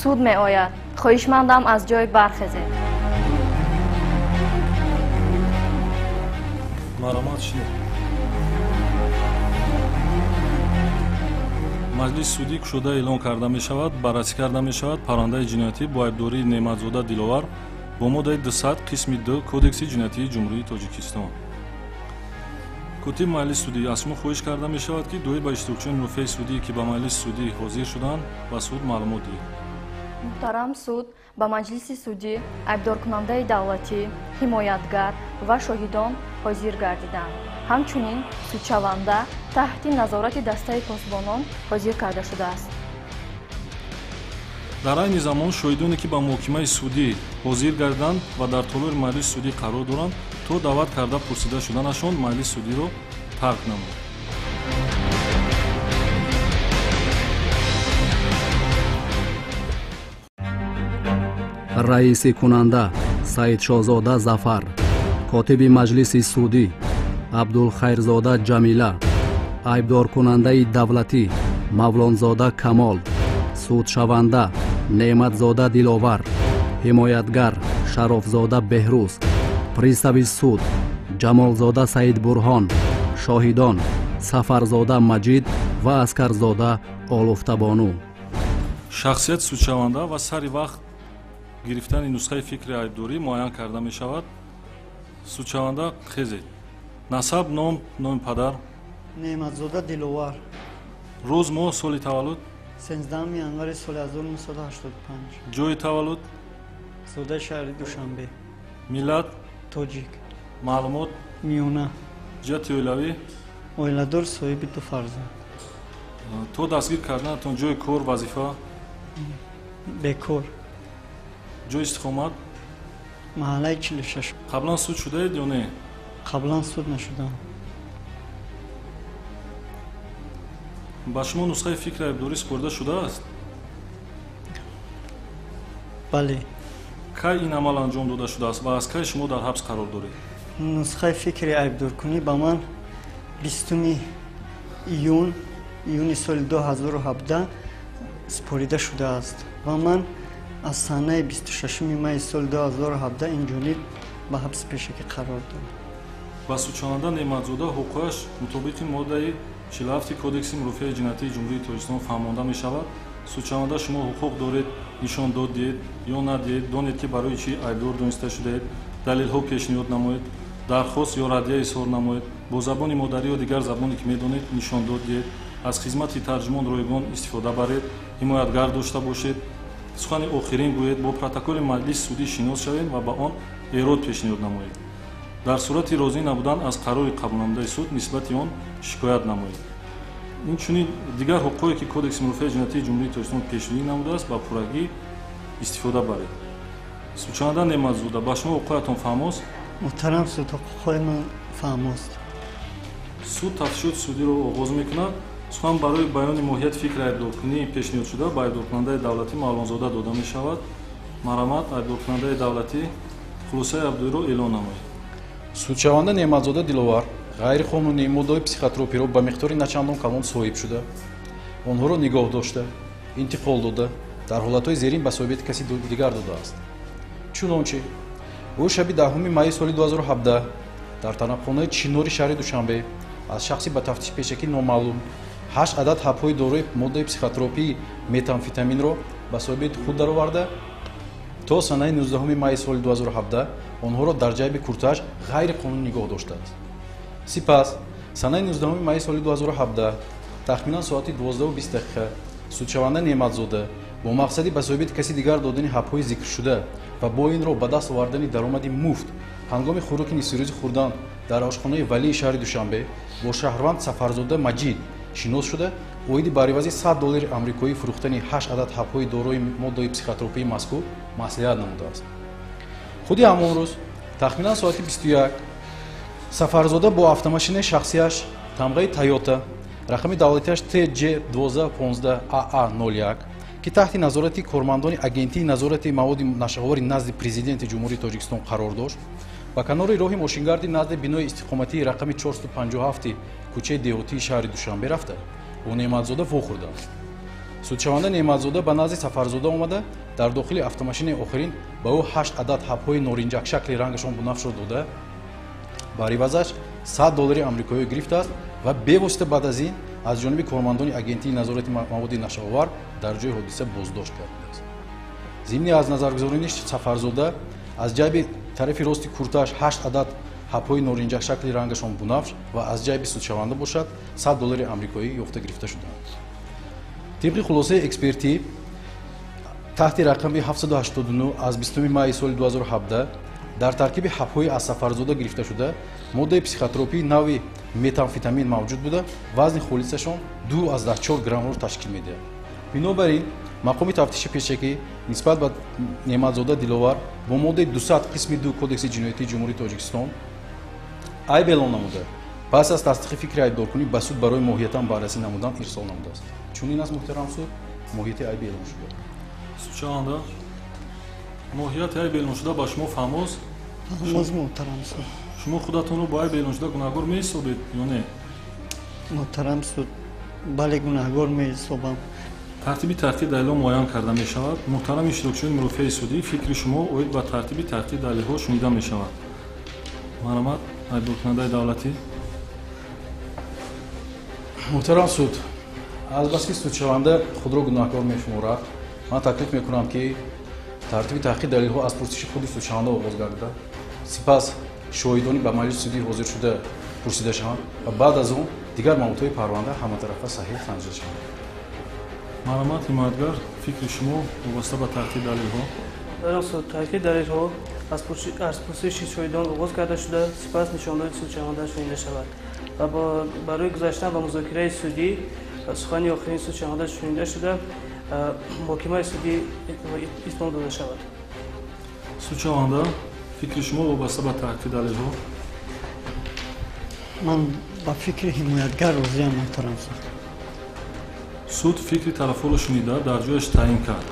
суд меояд. хоҳишмандам аз ҷой бархезед. маромад шино. маҷлис судӣ кушода эълон карда мешавад, баррасӣ карда мешавад паррандаи ҷиноятӣ бо айбдории Неъматзода Диловар бо моддаи 200 қисми 2 кодекси ҷиноятии ҷумҳурии Тоҷикистон. котиби маҷлиси судӣ, аз шумо хоҳиш карда мешавад ки дуои ба иштирокчиёни мурофиаи судӣ ки ба маҷлиси судӣ ҳозир шуданд ба суд маълумот диҳед. муҳтарам суд, ба маҷлиси судӣ айбдоркунандаи давлатӣ, ҳимоятгар ва шоҳидон ҳозир гардиданд. ҳамчунин судшаванда таҳти назорати дастаи посбонон ҳозир карда шудааст. дар айни замон шоҳидоне ки ба муҳокимаи судӣ ҳозир гардиданд ва дар толори маҷлиси судӣ қарор доранд, то даъват карда пурсида шуданашон маҷлиси судиро тарк намоянд. раиси кунанда Саидшоҳзода Зафар, котиби маҷлиси судӣ Абдулхайрзода Ҷамила, айбдоркунандаи давлатӣ Мавлонзода Камол, судшаванда Неъматзода Диловар, ҳимоятгар Шарофзода Беҳрӯз, пристави суд Ҷамолзода Саидбурҳон, шоҳидон Сафарзода Маҷид ва Аскарзода Олуфтабону. шахсияти судшаванда ва сари вақт гирифтани нусхаи фикри айбдорӣ муайян карда мешавад. судшаванда хезед. насаб, номи падар, Неъматзода Диловар, рӯз, моҳ, соли таваллуд, 13 январи соли 1985, ҷои таваллуд, содаи шаҳри Душанбе, миллат, тоҷик, маълумот, миёна, ҷиҳати оилавӣ, оиладор, соҳиби 2 фарзанд, то дастгир карданатон ҷои кор, вазифа, бекор, ҷои истиқомат, маҳаллаи 46. қаблан суд шудаед ё не? қаблан суд нашудам. ба шумо нусхаи фикри айбдорӣ супорда шудааст? бале, кай ин амал анҷом дода шудааст ва аз кай шумо дар ҳабс қарор доред? нусхаи фикри айбдоркунӣ ба ман 20 июни соли 2017 супорида шудааст ва ман аз санаи 26 майи соли 2017 инҷониб ба ҳабси пешакӣ қарор дорам. ба судшаванда Неъматзода ҳуқуқаш мутобиқи моддаи 47 кодекси мурофиаи ҷиноятии ҷумҳурии Тоҷикистон фаҳмонда мешавад. судшаванда шумо ҳуқуқ доред нишондод диҳед ё надиҳед, донед ки барои чӣ айбдор дониста шудаед, далелҳо пешниҳод намоед, дархост ё раддия изҳор намоед, бо забони модарӣ ё дигар забоне ки медонед нишондод диҳед, аз хизмати тарҷумон ройгон истифода баред, ҳимоятгар дошта бошед, сухани охирин гӯед, бо протоколи маҷлиси судӣ шинос шавед ва ба он эрод пешниҳод намоед. дар сурати розӣ набудан аз қарори қаблнамудаи суд нисбати он шикоят намоед. инчунин дигар ҳуқуқе ки кодекси мурофиаи ҷиноятии ҷумҳурии Тоҷикистон пешниҳӣ намудааст ба пуррагӣ истифода баред. судшаванда Неъматзода, ба шумо ҳуқуқатон фаҳмост? муҳтарам суд, ҳуқуқҳои ман фаҳмост. суд тафтишоти судиро оғоз мекунад. сухан барои баёни моҳияти фикри айбдоркунӣ пешниҳодшуда ба айбдоркунандаи давлатӣ Мавлонзода дода мешавад. маромад, айбдоркунандаи давлатӣ хулосаи айбдориро эълон намоед. судшаванда Неъматзода Диловар ғайриқонунӣ моддаҳои психотропиро ба миқдори начандон калон соҳиб шуда, онҳоро нигоҳ дошта, интиқол дода, дар ҳолатҳои зерин ба соҳибияти каси дигар додааст. чунончи ӯ шаби 10 майи соли 2017 дар танабхонаи Чинори шаҳри Душанбе аз шахси ба тафтиши пешакӣ номаълум 8 адад ҳабҳои дорои моддаи психотропии метамфетаминро ба соҳибияти худ дароварда, то санаи 19 майи соли 2017 онҳоро дар ҷайби куртаж ғайриқонунӣ нигоҳ доштааст. сипас санаи 19 майи соли 2017 тахминан соати 12:20 судшаванда Неъматзода бо мақсади ба соҳибияти каси дигар додани ҳабҳои зикршуда ва бо инро ба даст овардани даромади муфт ҳангоми хӯроки нисфирӯзӣ хӯрдан дар ошхонаи валии шаҳри Душанбе бо шаҳрванд Сафарзода Маҷид шинос шуда оиди бар ивази $100 амрикоӣ фурӯхтани 8 адад ҳабҳои дорои моддаи психотропии мазкур маслиҳат намудааст. худи ҳамон рӯз тахминан соати 21 Сафарзода бо автомошинаи шахсияш тамғаи Toyota рақами давлатиаш TJ1215AA01 ки таҳти назорати кормандони агентии назорати маводи нашавори назди президенти ҷумҳурии Тоҷикистон қарор дошт, ба канори роҳи мошингарди назди бинои истиқоматии рақами 457 кӯчаи деҳотии шаҳри Душанбе рафта бо Неъматзода вохӯрданд. судшаванда неъматзода ба назди сафарзода омада дар дохили автомошини охирин ба ӯ 8 адад ҳабҳои норинҷакшакли рангашон бунафшро дода бар ивазаш $100 амрикоиё гирифтааст ва бевосита баъд аз ин аз ҷониби кормандони агентии назорати маводи нашаовар дар ҷои ҳодиса боздошт гардидааст. зимни аз назаргузорини сафарзода аз ҷайби тарафи рости куртааш 8 адад ҳабҳои норинҷакшакли рангашон бунафш ва аз ҷайби судшаванда бошад $100 амрикоӣ ёфта гирифта шудаанд. тибқи хулосаи экспертӣ таҳти рақами 789 аз 20 майи соли 2017 дар таркиби ҳабҳои аз сафарзода гирифта шуда моддаи психотропии нави метамфетамин мавҷуд буда вазни холисашон 2,4 граммро ташкил медиҳад. бинобар ин мақоми тафтиши пешакӣ нисбат ба неъматзода диловар бо моддаи 200 қисми 2 кодекси ҷиноятии ҷумҳурии тоҷикистон айб эълон намуда пас аз тасдиқи фикри айбдоркунӣ ба суд барои моҳиятан баррасӣ намудан ирсол намудааст. чунин аст муҳтарам суд, моҳияти айб эълон шуда. Судшаванда, моҳияти айб эълон шуда ба шумо фаҳмост? ҳамоз муҳтарам суд. шумо худатонро бо айб эълон шуда гунаҳгор меҳисобед ё не? муҳтарам суд, бале гунаҳгор меҳисобам. тартиби тахқиқ далелҳо муайян карда мешавад. муҳтарами иштирокчиёни мурофиаи судӣ, фикри шумо оид ба тартиби тахқиқ далелҳо шунида мешавад. марҳамат, айбдоркунандаи давлатӣ. муҳтарам суд, албаски судшаванда худро гунаҳкор мешуморад, ман таклиф мекунам ки тартиби таҳқиқи далелҳо аз пурсиши худи судшаванда оғоз гардида, сипас шоҳидони ба маҷлиси судӣ ҳозир шуда пурсида шаванд ва баъд аз он дигар маҳмудҳои парванда ҳаматарафа саҳеҳ санҷида шаванд. марҳамат, ҳимоятгар, фикри шумо вобаста ба таҳқиқи далелҳо? дар суд таҳқиқи далелҳо аз пурсиши шоҳидон оғоз карда шуда сипас нишондоди судшаванда шунида шавад ва барои гузаштан ба музокираи судӣ сухани охирини судшаванда шунида шуда муҳокимаи судӣ итмом дода шавад. судшаванда, фикри шумо вобаста ба таҳқиқи далелҳо? ман ба фикри ҳимоятгар розиам муҳтарам суд. суд фикри тарафҳоро шунида дар ҷояш таъин кард.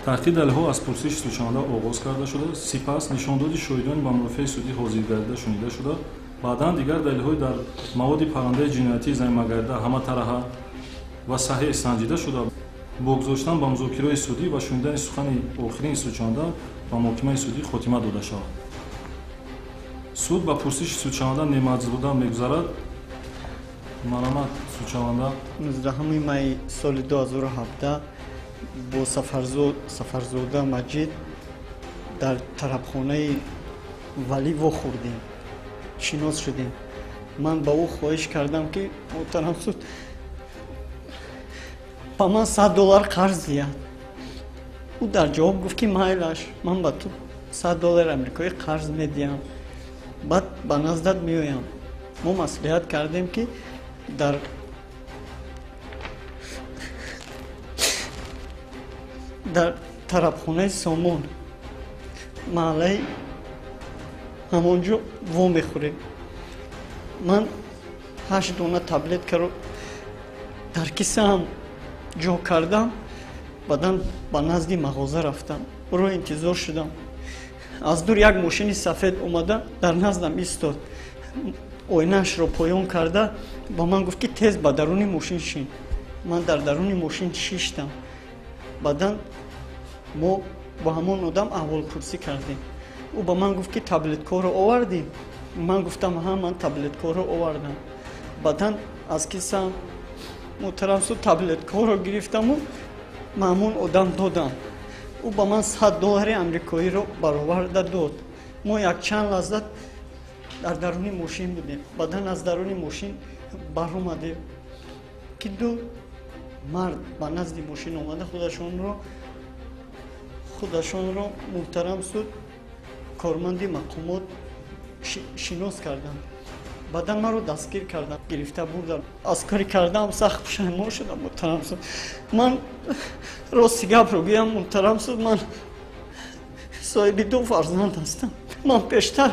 таҳқиқи далелҳо аз пурсиши судшаванда оғоз карда шуда, сипас нишондоди шоҳидони ба мурофиаи судӣ ҳозир гардида шунида шуда, баъдан дигар далелҳои дар маводи паррандаи ҷиноятии займагарда ҳаматараҳа ва саҳеҳ санҷида шуда бо гузоштан ба музокираи судӣ ва шунидани сухани охирини судшаванда ба муҳокимаи судӣ хотима дода шавад. суд ба пурсиши судшаванда неъматзода мегузарад. марҳамат, судшаванда. 19 майи соли 2017 бо сафарзода маҷид дар тарабхонаи валӣ вохӯрдем, шинос шудем. ман ба ӯ хоҳиш кардам ки муҳтарам суд ба ман $100 қарз диҳад. ӯ дар ҷавоб гуфт ки майлаш, ман ба ту $100 амрикоӣ қарз медиҳам, баъд ба наздат меоям. мо маслиҳат кардем ки дар тарабхонаи сомон маҳаллаи ҳамонҷо во мехӯрем. ман 8 дона таблеткаро дар кисаам ҷо кардам, баъдан ба назди мағоза рафтам, ӯро интизор шудам. аз дур як мошини сафед омада дар наздам истод, ойнаашро поён карда ба ман гуфт ки тез ба даруни мошин шин. ман дар даруни мошин шиштам. баъдан мо ба ҳамон одам аҳволпурсӣ кардем. ӯ ба ман гуфт ки таблеткаро овардӣ? ман гуфтам ҳа, ман таблеткаро овардам. баъдан аз кисаам муҳтарам суд таблеткаро гирифтаму маъмун одам додам. ӯ ба ман $100 амрикоиро бароварда дод. мо якчанд лаҳза дар даруни мошин будем. баъдан аз даруни мошин баромадем ки ду мард ба назди мошин омада худашонро муҳтарам суд корманди мақомот шинос карданд. баъдан маро дастгир карданд, гирифта бурданд. аз кори кардаам сахт пушаймон шудам муҳтарам суд. ман рости гапро гӯям муҳтарам суд, ман соҳиби 2 фарзанд ҳастам. ман пештар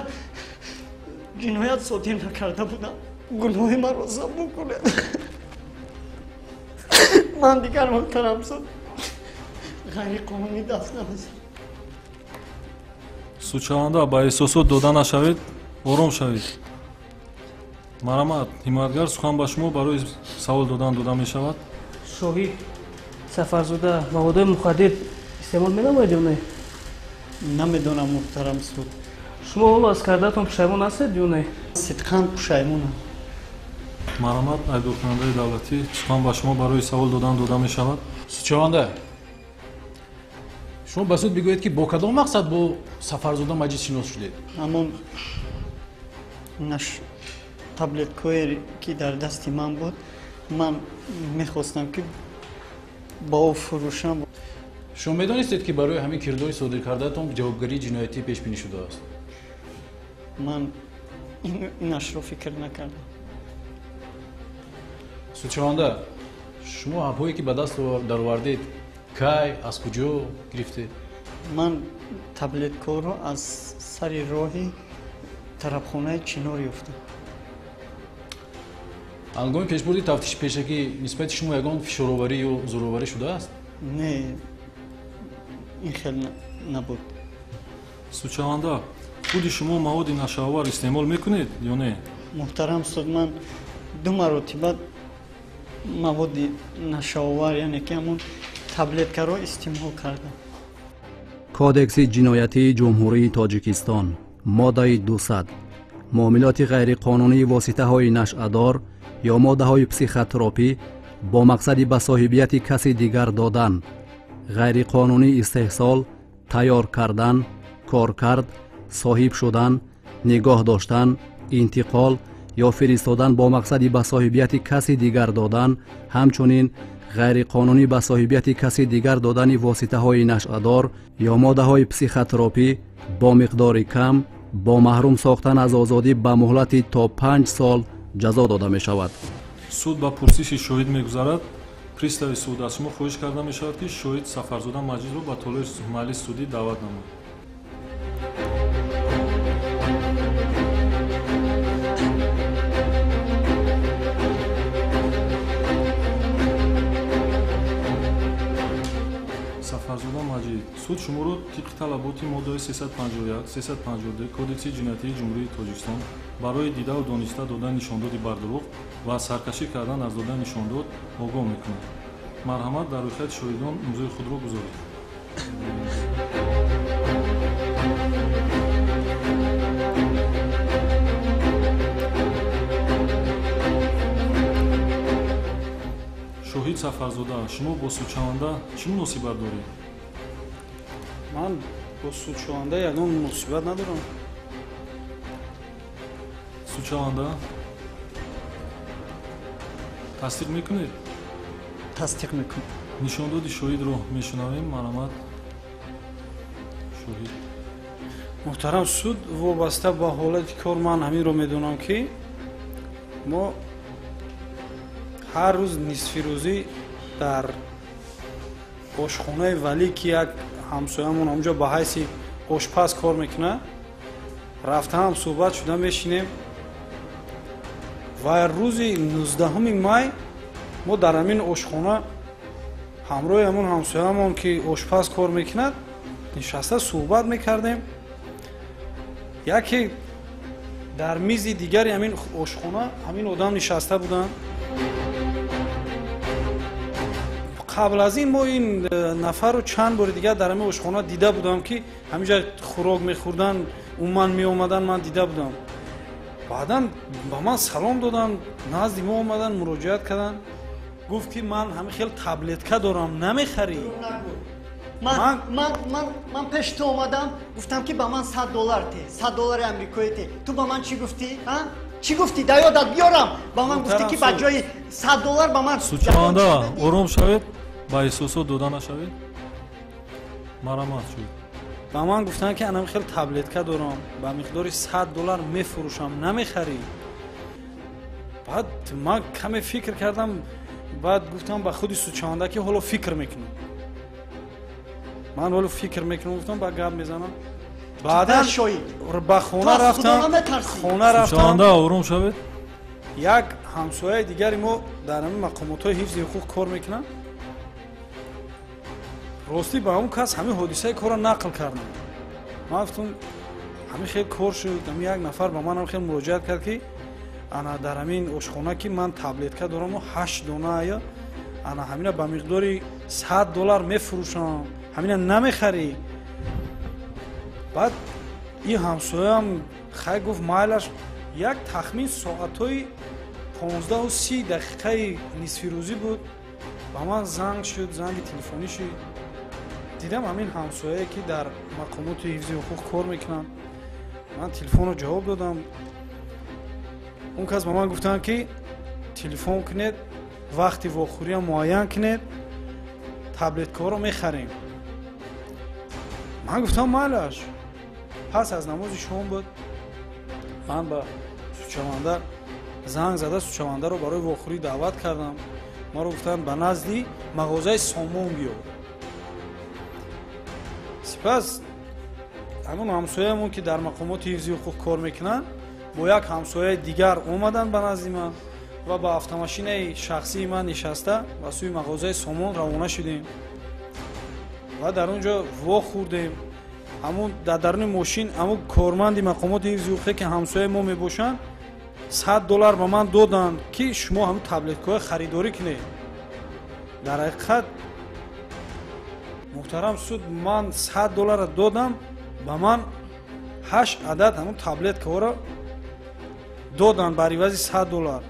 ҷиноят содир накарда будам. гуноҳи маро забур кунед. ман дигар муҳтарам суд ғайриқонунӣ даст намезанам. судшаванда, ба эҳсосот дода нашавед, ором шавед. марҳамат, ҳимоятгар, сухан ба шумо барои савол дода мешавад. шоҳид Сафарзода маводҳои мухаддир истеъмол менамоед ё не? намедонам муҳтарам суд. Шумо ҳоло аз кардаатон пушаймон ҳастед ё не? сидқан пушаймонам. марҳамат айбдоркунандаи давлатӣ, сухан ба шумо барои савол дода мешавад. судчаванда шумо ба суд бигӯед ки бо кадом мақсад бо Сафарзода маҷлисшинос шудед? ҳамон наш таблеткое ки дар дасти ман буд, ман мехостам ки ба ӯ фурӯшам. шумо медонистед ки барои ҳамин кирдори содир кардаатон ҷавобгарии ҷиноятӣ пешбинӣ шудааст? ман инашро фикр накардам. судчаванда шумо ҳабҳое ки ба даст даровардед кай аз куҷо гирифтед? ман таблеткоро аз сари роҳи тарабхонаи чинор ёфтам. ҳангоми пешбурди тафтиши пешакӣ нисбати шумо ягон фишороварӣ ё зӯроварӣ шудааст? не ин хел набуд. Судчаванда, худи шумо маводи нашаовар истеъмол мекунед ё не? муҳтарам суд, ман ду маротиба маводи нашаовар яъне ки ҳамон таблеткаро истеъмол кардам. кодекси ҷиноятии ҷумҳурии тоҷикистон моддаи 200 муомилоти ғайриқонунии воситаҳои нашъадор ё моддаҳои психотропӣ бо мақсади ба соҳибияти каси дигар додан, ғайриқонунӣ истеҳсол, тайёр кардан, кор кард, соҳиб шудан, нигоҳ доштан, интиқол ё фиристодан бо мақсади ба соҳибияти каси дигар додан, ҳамчунин ғайриқонунӣ ба соҳибияти каси дигар додани воситаҳои нашъадор ё моддаҳои психотропӣ бо миқдори кам бо маҳрум сохтан аз озодӣ ба муҳлати то 5 сол ҷазо дода мешавад. суд ба пурсиши шоҳид мегузарад. пристави суд аз шумо хоҳиш карда мешавад ки шоҳид Сафарзода Маҷидро ба толои маҷлиси судӣ даъват намоед. Сафарзода Маҷид, суд шуморо тибқи талаботи моддаи 351, 352 Кодекси ҷиноятии ҷумҳурии Тоҷикистон барои дидаву дониста додани нишондоди бардуруғ ва саркашӣ кардан аз додани нишондод огоҳ мекунад. марҳамат дар рӯйхати шоҳидон имзои худро гузоред. шоҳид Сафарзода, шумо бо судшаванда чӣ муносибат доред? ман бо судшаванда ягон муносибат надорам. судшаванда тасдиқ мекунед? тасдиқ мекунам. нишондоди шоҳидро мешунавем. марҳамат шоҳид. муҳтарам суд, вобаста ба ҳолати кор ман ҳаминро медонам ки мо ҳар рӯз нисфирӯзӣ дар ошхонаи валӣ ки як ҳамсоямон онҷо ба ҳайси ошпаз кор мекунад, рафтаам суҳбат шуда мешинем ва рӯзи 19 май мо дар ҳамин ошхона ҳамроҳи ҳамон ҳамсоямон ки ошпаз кор мекунад нишаста суҳбат мекардем. яке дар мизи дигари ҳамин ошхона ҳамин одам нишаста буданд. қабл аз ин мо ин нафарро чанд бори дигар дар ҳамин ошхона дида будам ки ҳаминҷа хӯрок мехӯрдан, умуман меомадан, ман дида будам. баъдан ба ман салом додан, назди мо омадан, муроҷиат кардан, гуфт ки ман ҳамин хел таблетка дорам, намехарӣ? ман пеш ту омадам, гуфтам ки ба ман $100 те, $100 амрикоӣ те. ту ба ман чӣ гуфтӣ? чӣ гуфтӣ? дар ёдат биёрам. ба ман гуфтӣ ки ба ҷои $100 ба ман. судшаванда ором шавед, ба эҳсосот дода нашавед. марҳамат шуд. ба ман гуфтанд ки ана хел таблетка дорам, ба миқдори $100 мефурӯшам, намехарӣ? баъд ман каме фикр кардам, баъд гуфтам ба худи судшаванда ки ҳоло фикр мекунам. ман ҳоло фикр мекунам, гуфтам ба гап мезанам. баъдан ба хона рафтам. судшаванда ором шавед. як ҳамсояи дигари мо дар ҳамин мақомотҳои ҳифзи ҳуқуқ кор мекунанд. ростӣ ба он кас ҳамин ҳодисаи корро нақл кардам. ман гуфтам ҳамин хел кор шуд. ҳамин як нафар ба ман хел муроҷиат кард ки ана дар ҳамин ошхона ки ман таблетка дорам, 8 дона ая ана ҳамина ба миқдори $100 мефурӯшам, ҳамина намехарӣ? баъд ин ҳамсоям хай гуфт майлаш, як тахмин соатҳои 15:30 нисфирӯзӣ буд, ба ман занг шуд, занги телефонӣ шуд. дидам ҳамин ҳамсояе ки дар мақомоти ҳифзи ҳуқуқ кор мекунанд. ман телефонро ҷавоб додам. он кас ба ман гуфтанд ки телефон кунед, вақти вохӯриам муайян кунед, таблеткаҳоро мехарем. ман гуфтам майлаш. пас аз намози шом буд. ман ба судшаванда занг зада судшавандаро барои вохӯрӣ даъват кардам. маро гуфтанд ба назди мағозаи Сомон биё. сипас ҳамон ҳамсоямон ки дар мақомоти ҳифзи ҳуқуқ кор мекунанд, бо як ҳамсояи дигар омаданд ба назди ман ва ба автомашинаи шахсии ман нишаста ба сӯи мағозаи Сомон равона шудем ва дар он ҷо вохӯрдем. ҳамон дар даруни мошин ҳамон корманди мақомоти ҳифзи ҳуқуқе ки ҳамсояи мо мебошанд $100 ба ман доданд ки шумо ҳамин таблеткаҳои харидорӣ кунед. дар ҳақиқат муҳтарам суд, ман $100 додам, ба ман 8 адад ҳамон таблеткаҳоро доданд бар ивази $100.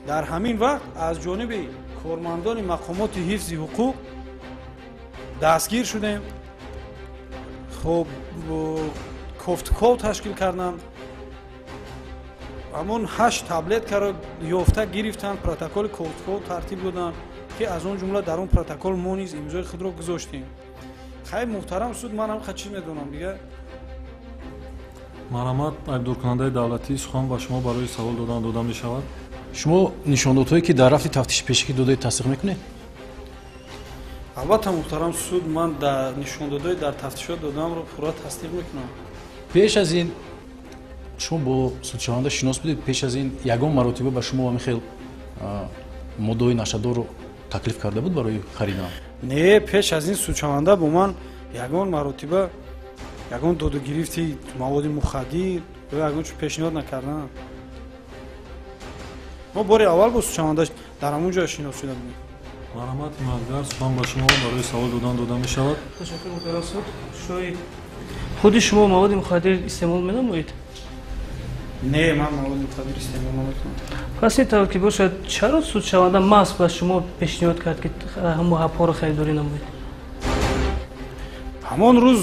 дар ҳамин вақт аз ҷониби кормандони мақомоти ҳифзи ҳуқуқ дастгир шудем. хоб кофткол ташкил карданд. ҳамон 8 таблеткаро ёфта гирифтанд, протоколи кофткол тартиб доданд ки аз он ҷумла дар он протокол мо низ имзои худро гузоштем. хай муҳтарам суд, ман ҳам чиз медонам дига. марҳамат, айбдоркунандаи давлатӣ, сухан ба шумо барои савол додан дода мешавад. шумо нишондодҳое ки дар рафти тафтиши пешакӣ додаед тасдиқ мекунед? албатта муҳтарам суд, ман дар нишондодҳои дар тафтишот додамро пурра тасдиқ мекунам. пеш аз ин шумо бо судшаванда шинос будед? пеш аз ин ягон маротиба ба шумо ҳамин хел моддаҳои нашадорро таклиф карда буд барои харидан? Не, пеш аз ин судшаванда бо ман ягон маротиба ягон додугирифти маводи мухаддир ё ягон чиз пешниҳод накарданд. мо бори аввал бо судшаванда дар ҳамон ҷо шинос шуда будем. марҳамат, имадгар, сухан ба шумо барои савол додан дода мешавад. ташаккур муҳтарам суд. шоид худи шумо маводи мухаддир истеъмол менамоед? Не, ман маводи мухаддир истеъмол намекунам. пас ин тавр ки бошад, чаро судшаванда маҳз ба шумо пешниҳод кард ки ҳамон ҳабҳоро харидорӣ намоед? ҳамон рӯз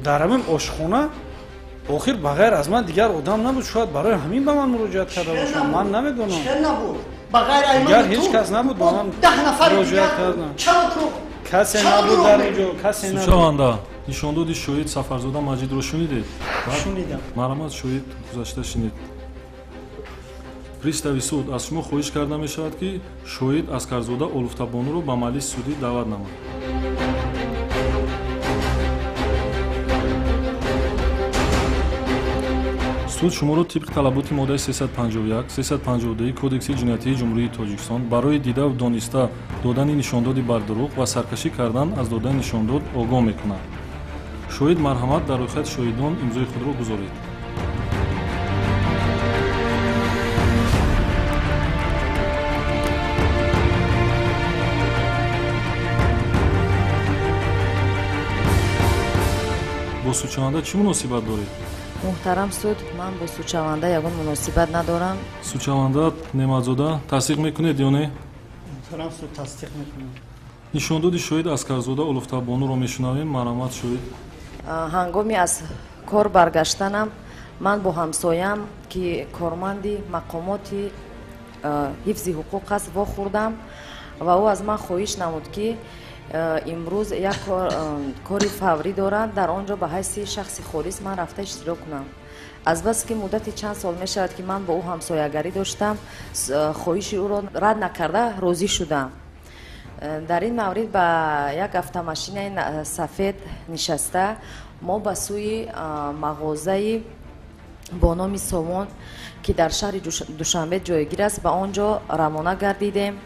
дар ҳамин ошхона охир ба ғайр аз ман дигар одам набуд. шояд барои ҳамин ба ман муроҷиат карда бошам, ман намедонам. дигар ҳеҷ кас набуд ба ман муроҷиат кардан. касе набуд дар он ҷо, касе набуд. Судшаванда, нишондоди шоҳид Сафарзода Маҷидро шунидед? шунидам. марҳамат, шоҳид гузашта шинид. пристави суд, аз шумо хоҳиш карда мешавад ки шоҳид Аскарзода Олуфтабонуро ба маҷлиси судӣ даъват намоед. суд шуморо тибқи талаботи моддаи 351, 352 Кодекси ҷиноятии Ҷумҳурии Тоҷикистон барои дидаву дониста додани нишондоди бар дурӯғ ва саркашӣ кардан аз додани нишондод огоҳ мекунад. шоҳид марҳамат, дар рӯйхати шоҳидон имзои худро гузоред. бо судшаванда чӣ муносибат доред? муҳтарам суд, ман бо судшаванда ягон муносибат надорам. судшаванда Неъматзода тасдиқ мекунед ё не? муҳтарам суд, тасдиқ мекунам. нишондоди шоҳид Аскарзода Олуфтабонуро мешунавем. марҳамат шоҳид. ҳангоми аз кор баргаштанам, ман бо ҳамсоям ки корманди мақомоти ҳифзи ҳуқуқ аст вохӯрдам ва ӯ аз ман хоҳиш намуд ки имрӯз як кори фаврӣ дорад, дар он ҷо ба ҳайси шахси холис ман рафта иштирок кунам. азбасе ки муддати чанд сол мешавад ки ман бо ӯ ҳамсоягарӣ доштам, хоҳиши ӯро рад накарда розӣ шудам. дар ин маврид ба як автомашинаи сафед нишаста мо ба сӯи мағозаи бо номи Сомон ки дар шаҳри Душанбе ҷойгир аст, ба он ҷо равона гардидем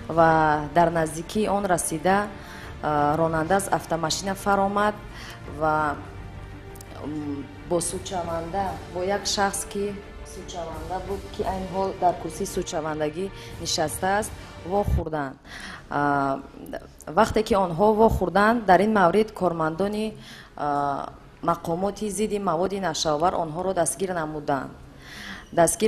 ва дар наздикии он расида ронанда аз автомашина фаромад ва бо судшаванда, бо як шахс ки судшаванда буд, ки айни ҳол дар курсии судшавандагӣ нишастааст, вохӯрданд. вақте ки онҳо вохӯрданд, дар ин маврид кормандони мақомоти зидди маводи нашавар онҳоро дастгир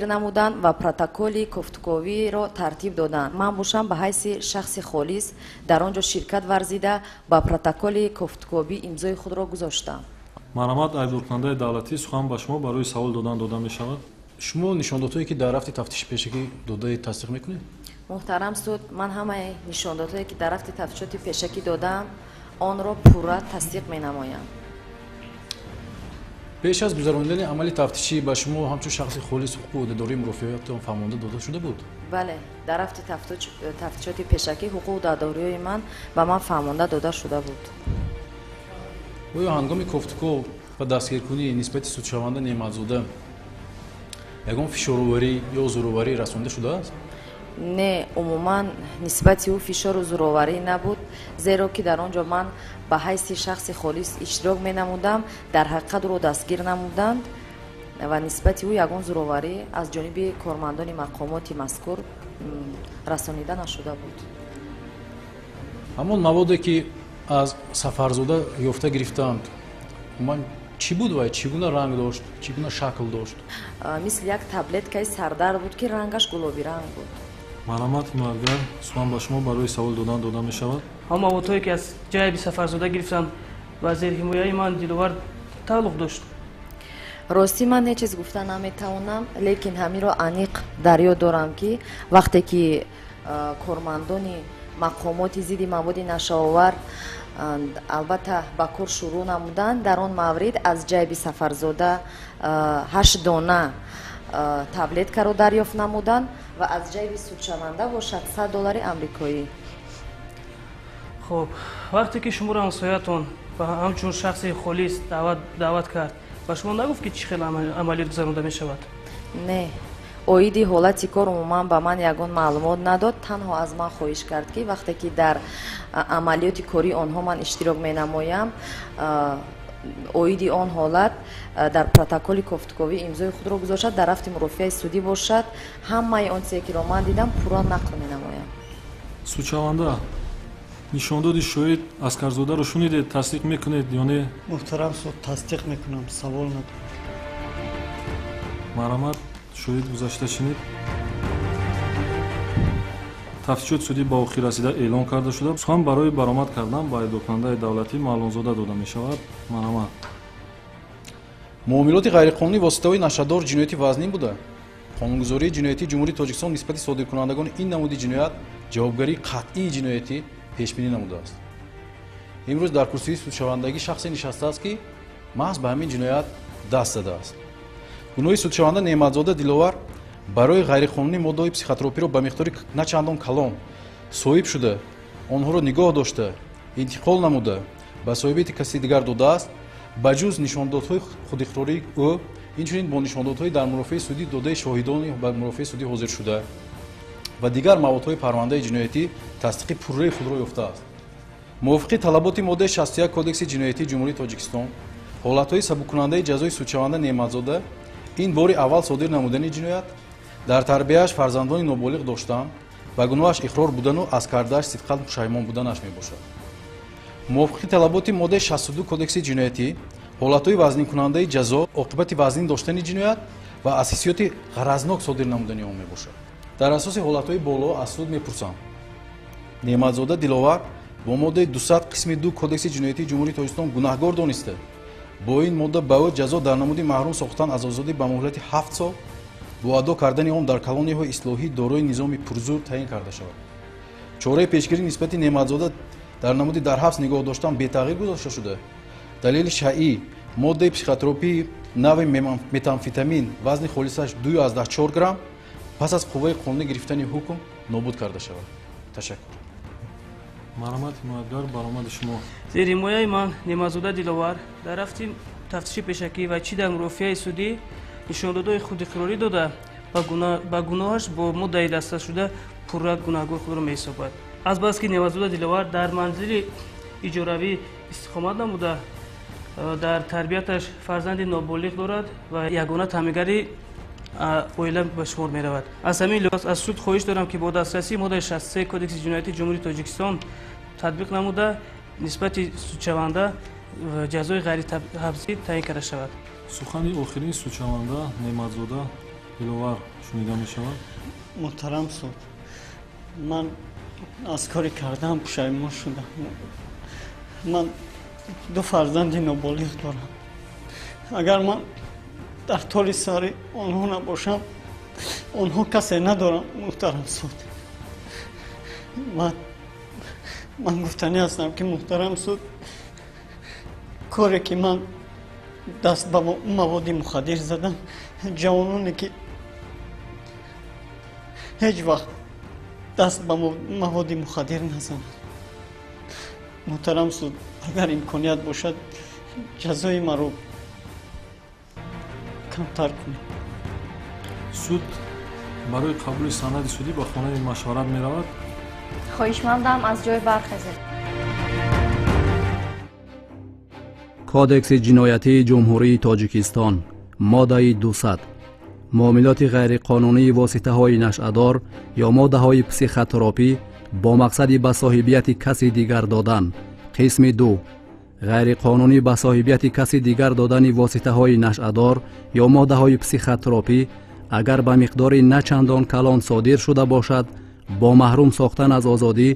намуданд ва протоколи кофтуковиро тартиб доданд. Ман бошам ба ҳайси шахси холис дар он ҷо ширкат варзида ба протоколи кофтуковӣ имзои худро гузоштам. марҳамат, айбдоркунандаи давлатӣ, сухан ба шумо барои савол додан дода мешавад. шумо нишондодҳое ки дар рафти тафтиши пешакӣ додаи тасдиқ мекунед? муҳтарам суд, ман ҳамаи нишондодҳое ки дар рафти тафтишоти пешакӣ додам онро пурра тасдиқ менамоям. пеш аз гузарондани амали тафтишӣ ба шумо ҳамчун шахси холис ҳуқуқу ӯҳдадории мурофиатон фаҳмонда дода шуда буд? бале, дар рафти тафтишоти пешакӣ ҳуқуқу дадориҳои ман ба ман фаҳмонда дода шуда буд. оё ҳангоми кофтуков ва дастгиркунӣ нисбати судшаванда неъматзода ягон фишороварӣ ё зӯроварӣ расонида шудааст? не, умуман нисбати ӯ фишору зӯроварӣ набуд, зеро ки дар он ҷо ман ба ҳайси шахси холис иштирок менамудам, дар ҳақиқат ӯро дастгир намуданд ва нисбати ӯ ягон зӯроварӣ аз ҷониби кормандони мақомоти мазкур расонида нашуда буд. ҳамон маводе ки аз сафарзода ёфта гирифтанд, умуман чӣ буд вай? Чӣ гуна ранг дошт? Чӣ гуна шакл дошт? Мисли як таблеткаи сардард буд ки рангаш гулоби ранг буд. марҳамат, ҳимоятгар, сухан ба шумо барои савол додан дода мешавад. ҳам маводҳое ки аз ҷайби сафарзода гирифтам ба зерҳимояи ман диловар тааллуқ дошт. ростӣ ман не чиз гуфта наметавонам, лекин ҳамиро аниқ дар ёд дорам ки вақте ки кормандони мақомоти зидди маводи нашавовар албатта ба кор шурӯъ намуданд, дар он маврид аз ҷайби сафарзода 8 дона таблеткаро дарёфт намуданд ва аз ҷайби судшаванда бошад $100 амрикоӣ. хуб, вақте ки шуморо ҳамсоятон ба ҳамчун шахси холис даъват кард, ба шумо нагуфт ки чӣ хел амалиёт гузаронда мешавад? Не, оиди ҳолати кор умуман ба ман ягон маълумот надод, танҳо аз ман хоҳиш кард ки вақте ки дар амалиёти кории онҳо ман иштирок менамоям, оиди он ҳолат дар протоколи кофтуковӣ имзои худро гузошад, дар рафти мурофиаи судӣ бошад, ҳамаи он чизе киро ман дидам пурра нақл менамоям. Судшаванда, нишондоди шоҳид Аскарзодаро шунидед, тасдиқ мекунед ё не? муҳтарам суд, тасдиқ мекунам, савол надорам. марҳамат, шоҳид гузашта шинид. тафтишоти судӣ ба охир расида эълон карда шуда. сухан барои баромад кардан ба айбдоркунандаи давлатӣ маълумзода дода мешавад. марҳамат. муомилоти ғайриқонунӣ воситаҳои нашадор ҷинояти вазнин буда. қонунгузории ҷиноятии ҷумҳурии тоҷикистон нисбати содиркунандагони ин намуди ҷиноят ҷавобгарии қатъии ҷиноятӣ пешбинӣ намудааст. имрӯз дар курсии судшавандагӣ шахсе нишастааст ки маҳз ба ҳамин ҷиноят даст задааст. гуноҳи судшаванда неъматзода диловар барои ғайриқонунӣ моддаҳои психотропиро ба миқдори начандон калон соҳиб шуда, онҳоро нигоҳ дошта, интиқол намуда ба соҳибияти каси дигар додааст, ба ҷуз нишондодҳои худиқрории ӯ, инчунин бо нишондодҳои дар мурофиаи судӣ додаи шоҳидони ба мурофиаи судӣ ҳозир шуда ва дигар маводҳои парвандаи ҷиноятӣ тасдиқи пурраи худро ёфтааст. мувофиқи талаботи моддаи 61 кодекси ҷиноятии ҷумҳурии тоҷикистон, ҳолатҳои сабуккунандаи ҷазои судшаванда неъматзода ин бори аввал содир намудани ҷиноят, дар тарбияаш фарзандони ноболиғ доштан, ба гуноҳаш иқрор будану аз кардааш сидқат пушаймон буданаш мебошад. мувофиқи талаботи моддаи 62 кодекси ҷиноятӣ, ҳолатҳои вазнинкунандаи ҷазо оқибати вазнин доштани ҷиноят ва аз ҳиссиёти ғаразнок содир намудани он мебошад. дар асоси ҳолатҳои боло аз суд мепурсам. неъматзода диловар бо моддаи 200 қисми 2 кодекси ҷиноятии ҷумҳурии тоҷикистон гунаҳгор дониста, бо ин модда ба ӯ ҷазо дар намуди маҳрум сохтан аз озодӣ ба муҳлати 7 сол бо адо кардани он дар колонияҳои ислоҳӣ дорои низоми пурзур таъин карда шавад. чораи пешгирӣ нисбати неъматзода дар намуди дар ҳабс нигоҳ доштан бетағйир гузошта шуда, далели шаъӣ моддаи психотропии нави метамфетамин вазни холисаш 2,4 грамм пас аз қувваи қонунӣ гирифтани ҳукм нобуд карда шавад. ташаккур. марҳамат, ҳимоятгар, баромади шумо. зерҳимояи ман неъматзода диловар дар рафти тафтиши пешакӣ ва чӣ дар мурофиаи судӣ нишондодҳои худиқрорӣ дода ба гуноҳаш бо моддаи дасташуда пурра гунаҳгор худро меҳисобад. азбаски неъматзода диловар дар манзили иҷоравӣ истиқомат намуда, дар тарбияташ фарзанди ноболиғ дорад ва ягона таъмингари оила ба шумор меравад. аз ҳамин лиҳоз аз суд хоҳиш дорам ки бо дастрасии моддаи 63 кодекси ҷиноятии ҷумҳурии тоҷикистон татбиқ намуда нисбати судшаванда ҷазои ғайриҳабсӣ таъин карда шавад. сухани охирин судшаванда неъматзода диловар шунида мешавад. муҳтарам суд, ман аз кори кардаам пушаймон шудам. ман ду фарзанди ноболиғ дорам. агар ман дар толи сари онҳо набошам, онҳо касе надорам. муҳтарам суд, ман гуфтанӣ ҳастам ки муҳтарам суд, коре ки ман даст ба маводи мухаддир задам, ҷавононе ки ҳеҷ вақт даст ба маводи мухаддир назанад. муҳтарам суд, агар имконият бошад, ҷазои маро камтар кунед. суд барои қабули санади судӣ ба хонаи машварат меравад. хоҳишмандам аз ҷой бархезед. кодекси ҷиноятии ҷумҳурии тоҷикистон моддаи 200 муомилоти ғайриқонунии воситаҳои нашъадор ё моддаҳои психотропӣ бо мақсади ба соҳибияти каси дигар додан. қисми 2 ғайриқонунӣ ба соҳибияти каси дигар додани воситаҳои нашъадор ё моддаҳои психотропӣ агар ба миқдори начандон калон содир шуда бошад, бо маҳрум сохтан аз озодӣ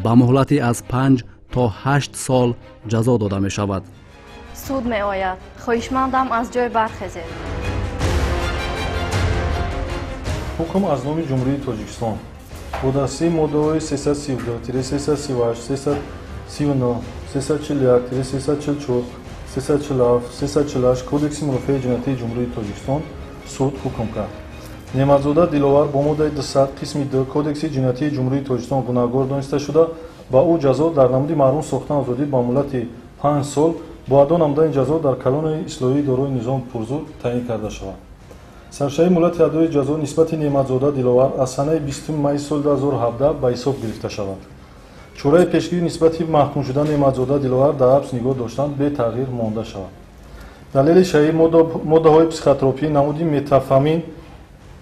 ба муҳлати аз 5 то 8 сол ҷазо дода мешавад. суд меояд. хоҳишмандам аз ҷой бархезед. ҳукм аз номи ҷумҳурии тоҷикистон бо дастии моддаҳои 332-338, 339, 341-344, 347, 348 кодекси мудофиаи ҷиноятии ҷумҳурии тоҷикистон суд ҳукм кард. неъматзода диловар бо моддаи 200 қисми 2 кодекси ҷиноятии ҷумҳурии тоҷикистон гунаҳгор дониста шуда, ба ӯ ҷазо дар намуди маҳрум сохтан озодӣ ба муддати 5 сол бо адо намудани ҷазо дар калони ислоҳии дорои низом пурзур таъин карда шавад. саршаҳи муддати адои ҷазо нисбати неъматзода диловар аз санаи 20 майи соли 2017 ба ҳисоб гирифта шавад. чораи пешгирӣ нисбати маҳкум шуда неъматзода диловар дар ҳабс нигоҳ доштан бетағйир монда шавад. далели шаҳӣ моддаҳои психотропӣ намуди метафамин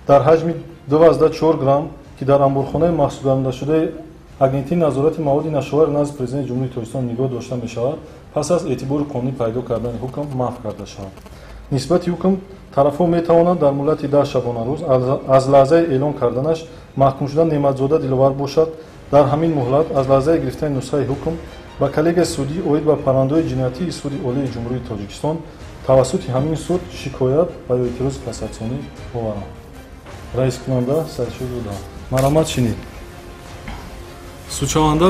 дар ҳаҷми 2,4 грамм ки дар амборхонаи маҳсубгардонидашудаи агентии назорати маводи нашовар назди президенти ҷумҳурии тоҷикистон нигоҳ дошта мешавад, пас аз эътибори қонунӣ пайдо кардани ҳукм маҳв карда шавад. нисбати ҳукм тарафҳо метавонанд дар муддати 10 шабона рӯз аз лаҳзаи эълон карданаш маҳкумшуда неъматзода диловар бошад, дар ҳамин муҳлат аз лаҳзаи гирифтани нусхаи ҳукм ба коллегияи судӣ оид ба парвандаҳои ҷиноятии суди олии ҷумҳурии тоҷикистон тавассути ҳамин суд шикоят ва ё эътирози кассатсионӣ оваранд. раискунанда саршуда марамат шинид. судшаванда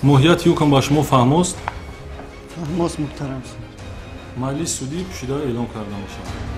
моҳияти ҳукм ба шумо фаҳмост? фаҳмост муҳтарам суд. маҷлиси судӣ пӯшида эълон карда мешавад.